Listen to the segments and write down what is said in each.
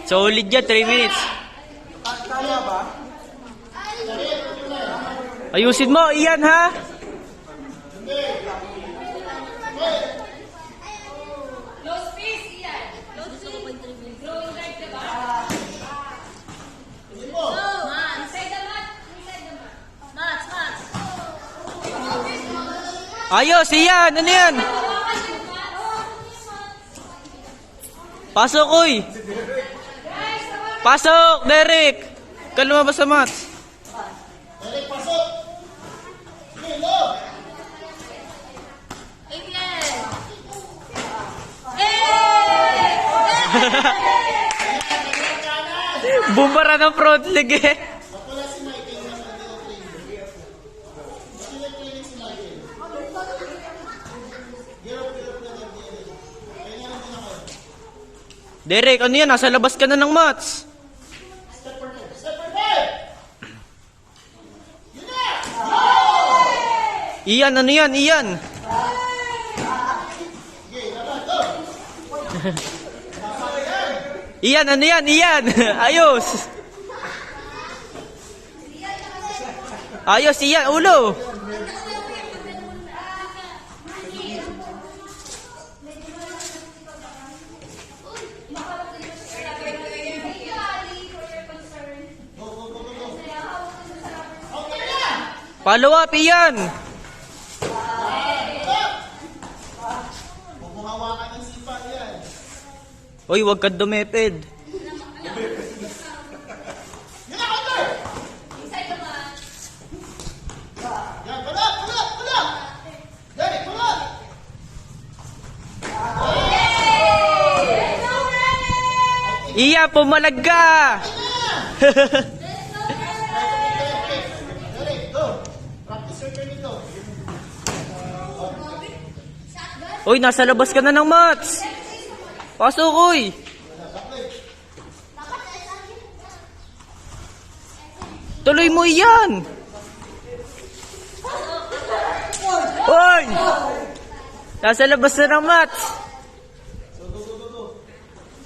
Solid yan, 3 minutes. Tama ba? Ayusin mo, iyan ha. Close face, Ian. Close face. Close right, diba? No. Inside the mat. Inside the mat. Mats. Ayos, iyan. Ano yan? Pasok, uy. Pasok, Derek. Ikaw lumabas sa mats. Derek, pasok! Lilo! Amen. Bumbara ng front leg eh. Wala si Michael na nag-training. Sino training si Michael? Hirap na nag-training. Kaya nga lang din ako. Derek, ano yan? Nasa labas ka na ng mats. Step for me! Step for me! Yun na! Iyan, ano yan? Iyan. Sige, laban, go! Iyan, ano yan? Iyan. Ayos. Ayos, iyan. Ulo. Follow up, iyan. Huwag mo hawakan ng sipa yan. Uy, huwag ka dumeped. Yun na, counter! Inside the mat. Yan, balak! Derek, balak! Iya, pumalag ka. Derek, go! Practice your training, go! Uy, nasa labas ka na ng mats. Pasok, uy. Tuloy mo yan. Uy! Nasa labas na ng mats.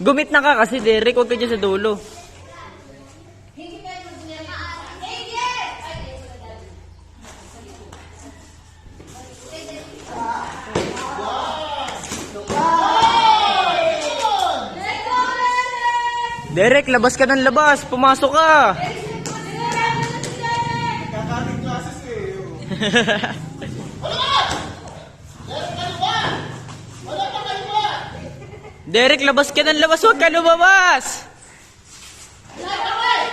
Gumit na ka kasi, Derek. Huwag ka dyan sa dulo. Derek, labas ka ng labas. Pumasok ka. Kakating classes eh. Wala pa kaliwa! Derek, labas ka ng labas. Huwag ka lumabas. Inside the mat.